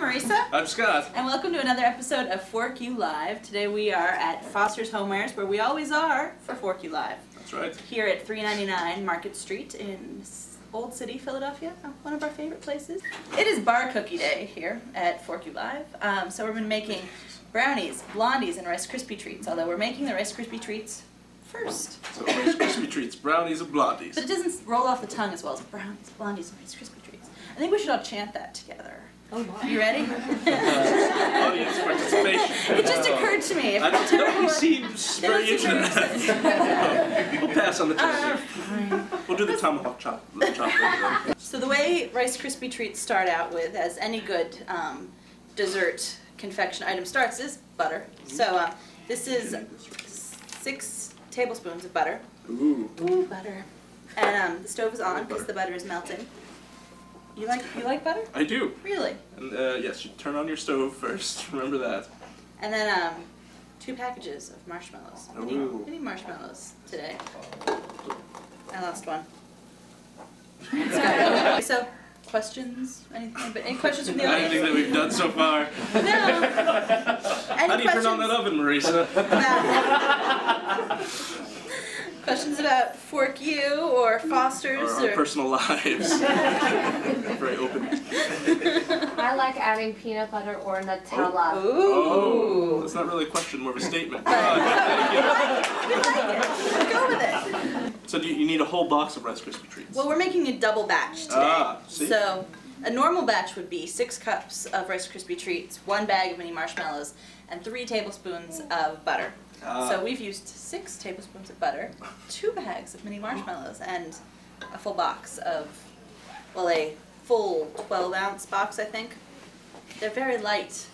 Marisa. I'm Scott. And welcome to another episode of Fork You Live. Today we are at Foster's Homewares, where we always are for Fork You Live. That's right. Here at 399 Market Street in Old City, Philadelphia, one of our favorite places. It is bar cookie day here at Fork You Live. So we've been making brownies, blondies, and Rice Krispie treats, although we're making the Rice Krispie treats first. So Rice Krispie treats, brownies, and blondies. But it doesn't roll off the tongue as well as brownies, blondies, and Rice Krispie treats. I think we should all chant that together. Oh my. You ready? Audience participation. It just occurred to me. I don't know, he seems very into that. We'll pass on the chant. We'll do the tomahawk chop. So the way Rice Krispie treats start out with, as any good dessert confection item starts, is butter. So this is 6 tablespoons of butter. Ooh. Ooh, butter. And the stove is on because the butter is melting. You like butter? I do. Really? And yes, you turn on your stove first. Remember that. And then 2 packages of marshmallows. Ooh. Mini marshmallows today. I lost one. So, questions? Anything? But any questions from the audience? Anything that we've done so far. No. How do you turn on that oven, Marisa? Questions about Fork You or Foster's Or our personal lives. Very open. I like adding peanut butter or Nutella. Ooh. Oh, that's not really a question, more of a statement. We like it. Go with it. So do you need a whole box of Rice Krispie treats? Well, we're making a double batch today. Ah, see? So a normal batch would be 6 cups of Rice Krispie treats, 1 bag of mini marshmallows, and 3 tablespoons of butter. So we've used 6 tablespoons of butter, 2 bags of mini marshmallows, and a full box of, well, a full 12-ounce box, I think. They're very light.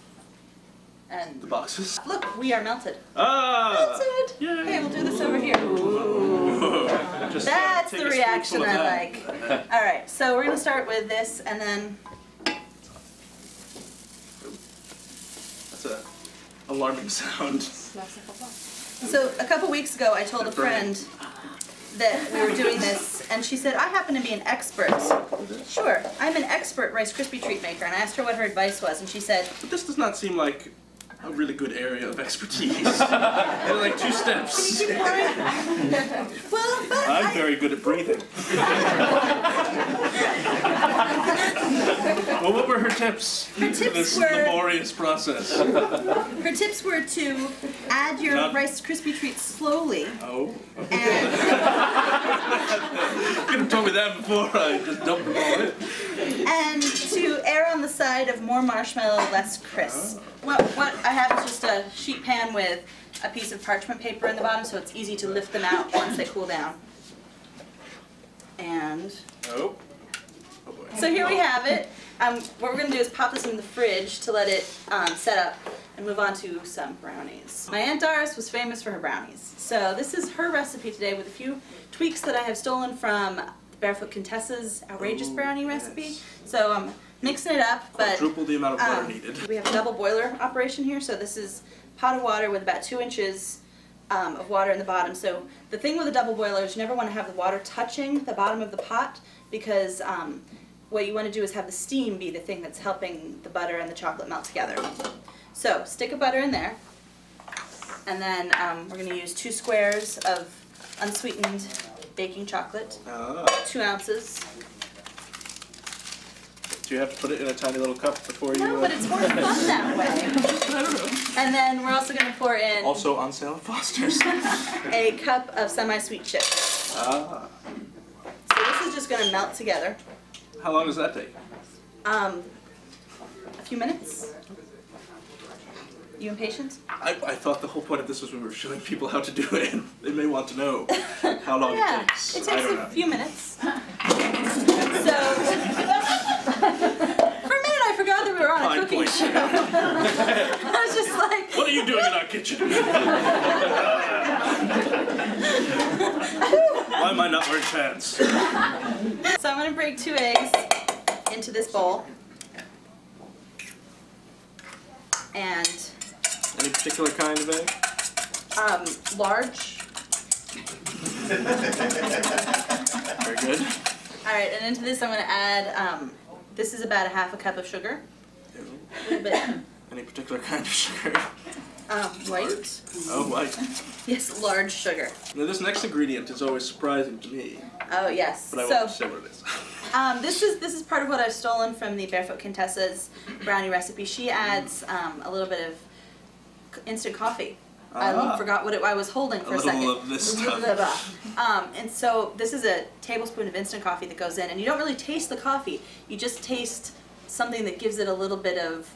And The boxes. look, we are melted. Ah! Melted! Yay. Okay, we'll do this over here. Ooh. Just, That's take the a reaction spoonful of I that. like. Alright, so we're going to start with this, and then... That's a alarming sound. So a couple weeks ago I told a friend that we were doing this, and she said, I happen to be an expert. Sure, I'm an expert Rice Krispie treat maker, and I asked her what her advice was, and she said... But this does not seem like a really good area of expertise. They're like 2 steps. Can you keep pouring? Well, but I'm very good at breathing. Well, what were her tips Her to tips this were- laborious process? her tips were to add your Not- Rice Krispie treats slowly, Oh. and, You could have told me that before I just dumped them all in. and to err on the side of more marshmallow, less crisp. What I have is just a sheet pan with a piece of parchment paper in the bottom, so it's easy to lift them out once they cool down. And Oh. Oh boy. so here we have it. What we're going to do is pop this in the fridge to let it set up and move on to some brownies. My Aunt Doris was famous for her brownies. So this is her recipe today with a few tweaks that I have stolen from Barefoot Contessa's outrageous brownie recipe. Yes. So I'm mixing it up, but Quadruple the amount of butter needed. we have a double boiler operation here. So this is a pot of water with about 2 inches of water in the bottom. So the thing with a double boiler is you never want to have the water touching the bottom of the pot, because what you want to do is have the steam be the thing that's helping the butter and the chocolate melt together. So stick a butter in there, and then we're going to use 2 squares of unsweetened baking chocolate, Ah. 2 ounces. Do you have to put it in a tiny little cup before you... No, but it's more fun that way. I don't know. And then we're also going to pour in Also on sale at Foster's. a cup of semi-sweet chips. Ah. So this is just going to melt together. How long does that take? A few minutes. You impatient? I thought the whole point of this was we were showing people how to do it. They may want to know how long Yeah, it takes. it I takes don't a know. few minutes. So, for a minute I forgot that we were on a Fine cooking point. show. I was just like, What are you doing in our kitchen? Why am I not wearing pants? so I'm going to break 2 eggs into this bowl. And Any particular kind of egg? large. Very good. Alright, and into this I'm going to add, this is about a 1/2 cup of sugar. Ew. A little bit. Any particular kind of sugar? White. Oh, white. Yes, large sugar. Now this next ingredient is always surprising to me, Oh yes. but I won't say what it is. This is part of what I've stolen from the Barefoot Contessa's brownie recipe. She adds a little bit of instant coffee. I forgot what I was holding for a second. A little of this stuff. And so this is a tablespoon of instant coffee that goes in, and you don't really taste the coffee. You just taste something that gives it a little bit of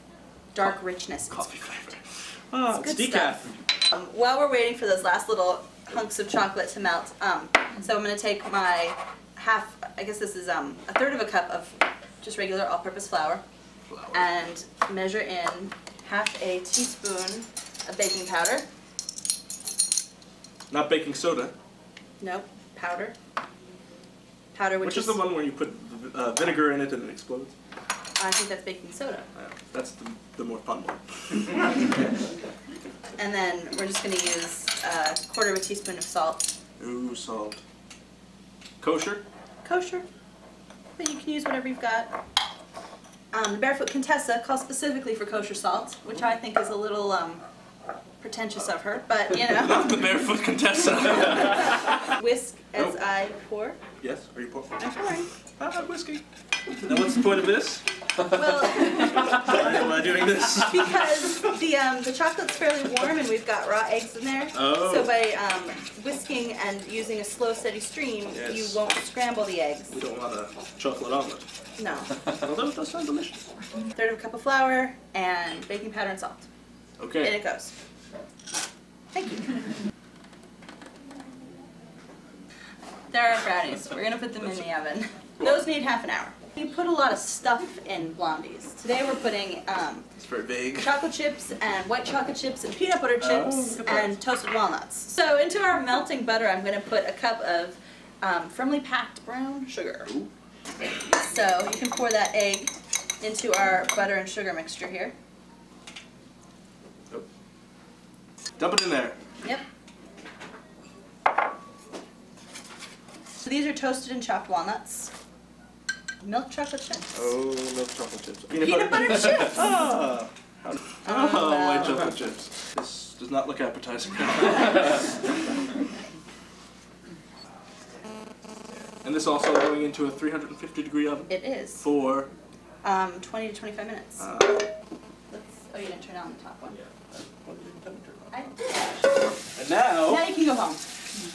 dark richness. Coffee flavor. Oh, it's good decaf. While we're waiting for those last little hunks of chocolate to melt, so I'm going to take my I guess this is a third of a cup of just regular all-purpose flour, and measure in half a teaspoon of baking powder. Not baking soda. Nope, powder. Powder, Which is the one where you put vinegar in it and it explodes? I think that's baking soda. That's the more fun one. And then we're just going to use a quarter of a teaspoon of salt. Ooh, salt. Kosher? Kosher. But you can use whatever you've got. The Barefoot Contessa calls specifically for kosher salt, which I think is a little pretentious of her, but you know. Not the Barefoot Contessa. Whisk as I pour. Yes, are you pouring? I'm pouring. Whiskey. Now what's the point of this? Well, Why am I doing this? because the chocolate's fairly warm and we've got raw eggs in there. Oh. So by whisking and using a slow, steady stream, Yes. you won't scramble the eggs. We don't want a chocolate omelet. No. Although it does sound delicious. Third of a cup of flour and baking powder and salt. Okay. In it goes. Thank you. There are brownies. We're gonna put them in the oven. Those need half an hour. We put a lot of stuff in blondies. Today we're putting It's very vague. chocolate chips and white chocolate chips and peanut butter chips good and toasted walnuts. So into our melting butter, I'm gonna put a cup of firmly packed brown sugar. Ooh. So you can pour that egg into our butter and sugar mixture here. Oh. Dump it in there. Yep. So these are toasted and chopped walnuts. Milk chocolate chips. Oh, milk chocolate chips. Peanut butter chips. Ah. Oh, wow. white chocolate chips. This does not look appetizing. And this also going into a 350-degree oven? It is. For? 20 to 25 minutes. Oh, you didn't turn on the top one. I did. And now Now you can go home.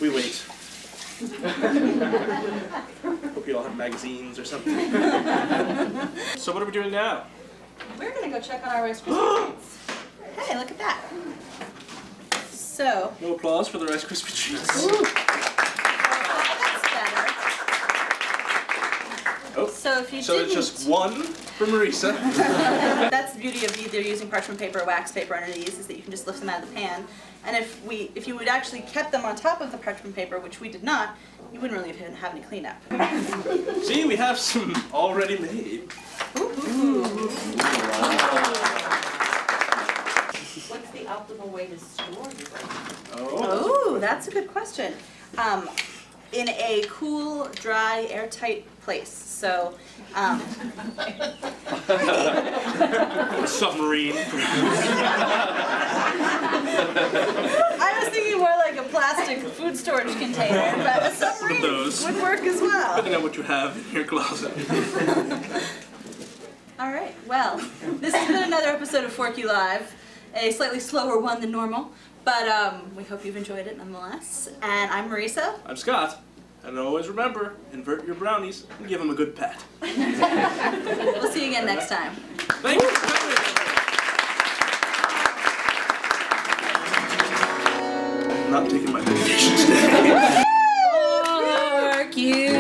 we wait. Hope you all have magazines or something. So what are we doing now? We're going to go check on our Rice Krispie treats. Hey, look at that. So, No applause for the Rice Krispie treats. that's better. Oh, So if you so didn't, it's just one for Marisa. that's the beauty of either using parchment paper or wax paper under these, is that you can just lift them out of the pan. And if you would actually kept them on top of the parchment paper, which we did not, you wouldn't really have any cleanup. See, we have some already made. What's the optimal way to store these? Oh, that's a good question. In a cool, dry, airtight place. So, A submarine. I was thinking more like a plastic food storage container, but a submarine those. would work as well. Depending on what you have in your closet. All right, well, this has been another episode of Forky Live, a slightly slower one than normal, but we hope you've enjoyed it nonetheless. And I'm Marisa. I'm Scott. And always remember, invert your brownies and give them a good pat. We'll see you again next time. Thank you for coming. I'm not taking my medication today. Fork you.